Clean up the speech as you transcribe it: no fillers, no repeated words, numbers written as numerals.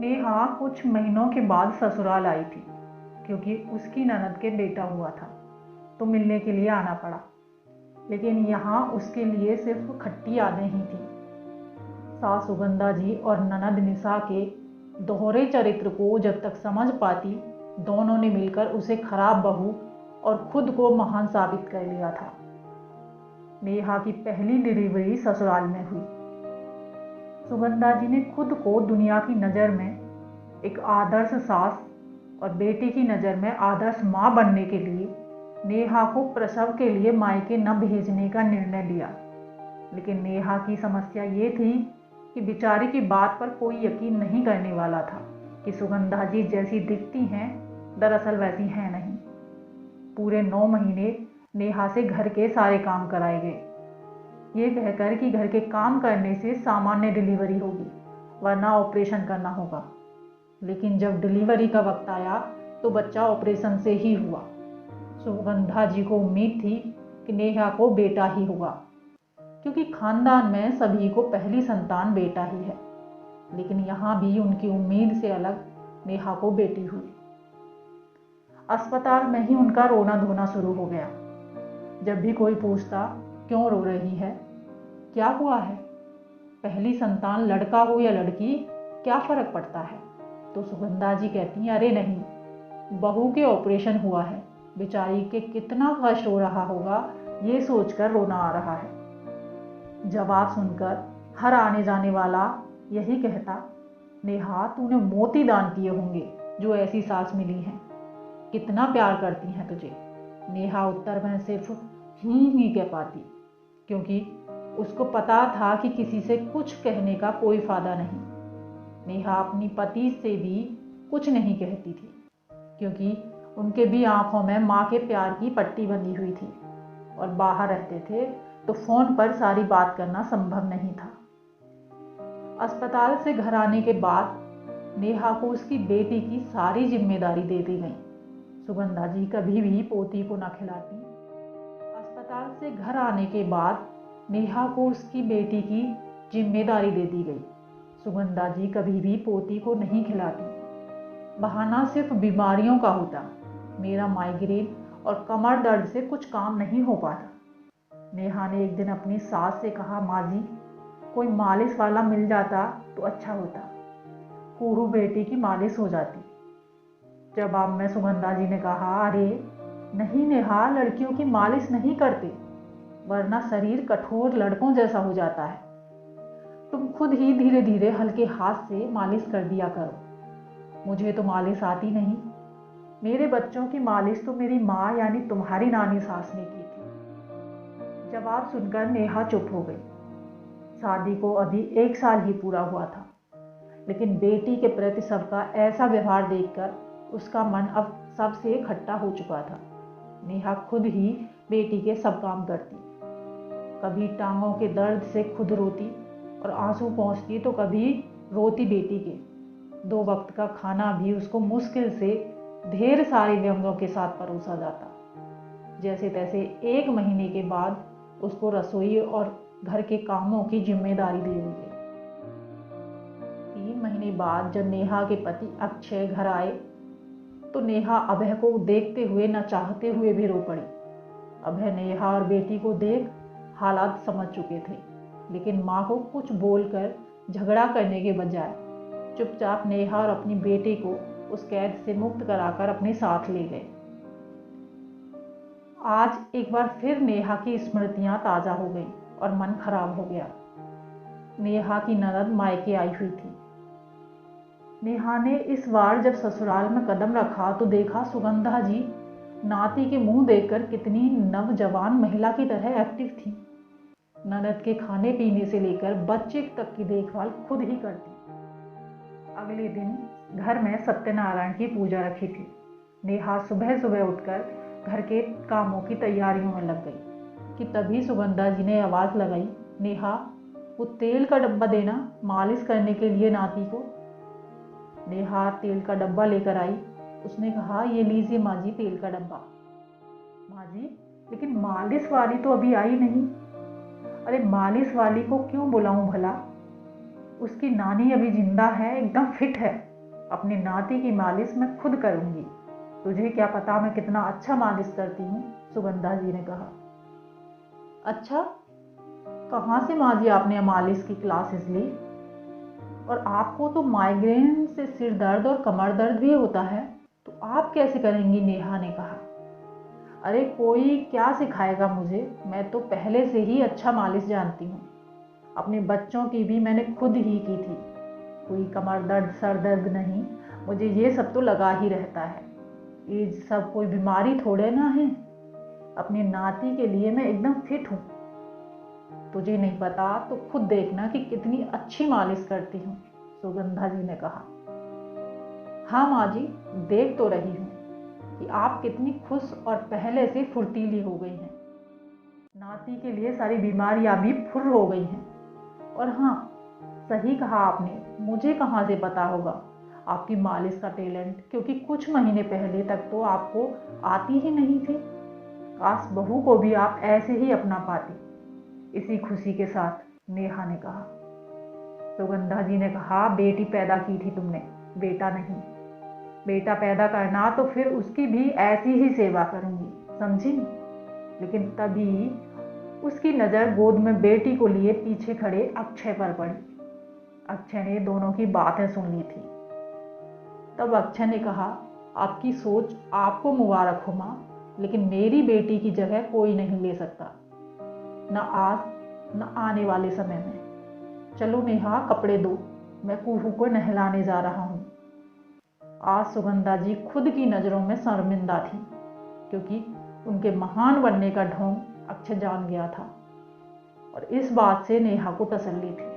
नेहा कुछ महीनों के बाद ससुराल आई थी क्योंकि उसकी ननद के बेटा हुआ था, तो मिलने के लिए आना पड़ा। लेकिन यहाँ उसके लिए सिर्फ खट्टी यादें ही थी। सास सुगंधा जी और ननद निशा के दोहरे चरित्र को जब तक समझ पाती, दोनों ने मिलकर उसे खराब बहू और खुद को महान साबित कर लिया था। नेहा की पहली डिलीवरी ससुराल में हुई। सुगंधा जी ने खुद को दुनिया की नज़र में एक आदर्श सास और बेटी की नज़र में आदर्श माँ बनने के लिए नेहा को प्रसव के लिए मायके न भेजने का निर्णय लिया। लेकिन नेहा की समस्या ये थी कि बेचारी की बात पर कोई यकीन नहीं करने वाला था कि सुगंधा जी जैसी दिखती हैं दरअसल वैसी हैं नहीं। पूरे 9 महीने नेहा से घर के सारे काम कराए गए, ये कहकर कि घर के काम करने से सामान्य डिलीवरी होगी वरना ऑपरेशन करना होगा। लेकिन जब डिलीवरी का वक्त आया तो बच्चा ऑपरेशन से ही हुआ। सुगंधा जी को उम्मीद थी कि नेहा को बेटा ही होगा, क्योंकि खानदान में सभी को पहली संतान बेटा ही है। लेकिन यहाँ भी उनकी उम्मीद से अलग नेहा को बेटी हुई। अस्पताल में ही उनका रोना धोना शुरू हो गया। जब भी कोई पूछता क्यों रो रही है, क्या हुआ है, पहली संतान लड़का हो या लड़की, क्या फर्क पड़ता है, तो सुगंधा जी कहती अरे नहीं, बहू के ऑपरेशन हुआ है, बेचारी के कितना कष्ट हो रहा होगा ये सोचकर रोना आ रहा है। जवाब सुनकर हर आने जाने वाला यही कहता, नेहा तूने मोती दान किए होंगे जो ऐसी सास मिली है, कितना प्यार करती हैं तुझे। नेहा उत्तर में सिर्फ ही कह पाती, क्योंकि उसको पता था कि किसी से कुछ कहने का कोई फायदा नहीं। नेहा अपनी पति से भी कुछ नहीं कहती थी, क्योंकि उनके भी आंखों में माँ के प्यार की पट्टी बंधी हुई थी और बाहर रहते थे तो फोन पर सारी बात करना संभव नहीं था। अस्पताल से घर आने के बाद नेहा को उसकी बेटी की सारी जिम्मेदारी दे दी गई। सुगंधा जी कभी भी पोती को न खिलाती। अस्पताल से घर आने के बाद नेहा को उसकी बेटी की जिम्मेदारी दे दी गई। सुगंधा जी कभी भी पोती को नहीं खिलाती। बहाना सिर्फ बीमारियों का होता, मेरा माइग्रेन और कमर दर्द से कुछ काम नहीं हो पाता। नेहा ने एक दिन अपनी सास से कहा, माँ जी कोई मालिश वाला मिल जाता तो अच्छा होता, कूहू बेटी की मालिश हो जाती। जवाब में सुगंधा जी ने कहा, अरे नहीं नेहा, लड़कियों की मालिश नहीं करते, वरना शरीर कठोर लड़कों जैसा हो जाता है। तुम खुद ही धीरे धीरे हल्के हाथ से मालिश कर दिया करो। मुझे तो मालिश आती नहीं, मेरे बच्चों की मालिश तो मेरी माँ यानी तुम्हारी नानी सास ने की थी। जवाब सुनकर नेहा चुप हो गई। शादी को अभी 1 साल ही पूरा हुआ था, लेकिन बेटी के प्रति सबका ऐसा व्यवहार देखकर उसका मन अब सबसे खट्टा हो चुका था। नेहा खुद ही बेटी के सब काम करती, कभी टांगों के दर्द से खुद रोती और आंसू पोंछती, तो कभी रोती बेटी के। 2 वक्त का खाना भी उसको मुश्किल से ढेर सारे व्यंजनों के साथ परोसा जाता। जैसे तैसे 1 महीने के बाद उसको रसोई और घर के कामों की जिम्मेदारी दे दी गई। 3 महीने बाद जब नेहा के पति अक्षय घर आए तो नेहा अभय को देखते हुए न चाहते हुए भी रो पड़ी। अभय नेहा और बेटी को देख हालात समझ चुके थे, लेकिन माँ को कुछ बोलकर झगड़ा करने के बजाय चुपचाप नेहा और अपनी बेटी को उस कैद से मुक्त कराकर अपने साथ ले गए। आज एक बार फिर नेहा की स्मृतियां ताजा हो गई और मन खराब हो गया। नेहा की ननद मायके आई हुई थी। नेहा ने इस बार जब ससुराल में कदम रखा तो देखा सुगंधा जी नाती के मुंह देखकर कितनी नवजवान महिला की तरह एक्टिव थी। ननद के खाने पीने से लेकर बच्चे तक की देखभाल खुद ही करती। अगले दिन घर में सत्यनारायण की पूजा रखी थी। नेहा सुबह सुबह उठकर घर के कामों की तैयारियों में लग गई कि तभी सुगंधा जी ने आवाज़ लगाई, नेहा वो तेल का डब्बा देना मालिश करने के लिए नाती को। नेहा तेल का डब्बा लेकर आई। उसने कहा, ये लीजिए माँ जी तेल का डब्बा। माँ जी लेकिन मालिश वाली तो अभी आई नहीं। अरे मालिश वाली को क्यों बुलाऊं भला, उसकी नानी अभी जिंदा है, एकदम फिट है, अपनी नाती की मालिश मैं खुद करूंगी। तुझे क्या पता मैं कितना अच्छा मालिश करती हूँ, सुगंधा जी ने कहा। अच्छा, कहाँ से माँ जी आपने मालिश की क्लासेस ली? और आपको तो माइग्रेन से सिर दर्द और कमर दर्द भी होता है, तो आप कैसे करेंगी? नेहा ने कहा। अरे कोई क्या सिखाएगा मुझे, मैं तो पहले से ही अच्छा मालिश जानती हूँ। अपने बच्चों की भी मैंने खुद ही की थी। कोई कमर दर्द सर दर्द नहीं, मुझे ये सब तो लगा ही रहता है। ये सब कोई बीमारी थोड़े ना है। अपनी नाती के लिए मैं एकदम फिट हूँ। तुझे नहीं पता तो खुद देखना कि कितनी अच्छी मालिश करती हूँ, सुगंधा जी ने कहा। हाँ माँ जी, देख तो रही हूँ कि आप कितनी खुश और पहले से फुर्तीली हो गई हैं। नाती के लिए सारी बीमारियां भी फुर्र हो गई हैं। और हाँ, सही कहा आपने, मुझे कहाँ से पता होगा आपकी मालिश का टैलेंट, क्योंकि कुछ महीने पहले तक तो आपको आती ही नहीं थी। काश बहू को भी आप ऐसे ही अपना पाती। इसी खुशी के साथ नेहा ने कहा। सुगंधा जी ने कहा, बेटी पैदा की थी तुमने, बेटा नहीं। बेटा पैदा करना तो फिर उसकी भी ऐसी ही सेवा करूंगी, समझी? लेकिन तभी उसकी नज़र गोद में बेटी को लिए पीछे खड़े अक्षय पर पड़ी। अक्षय ने दोनों की बातें सुन ली थी। तब अक्षय ने कहा, आपकी सोच आपको मुबारक हो माँ, लेकिन मेरी बेटी की जगह कोई नहीं ले सकता, न आज न आने वाले समय में। चलो नेहा, कपड़े दो, मैं कुहू को नहलाने जा रहा हूँ। आज सुगंधा जी खुद की नज़रों में शर्मिंदा थी, क्योंकि उनके महान बनने का ढोंग अक्षय जान गया था। और इस बात से नेहा को तसल्ली थी।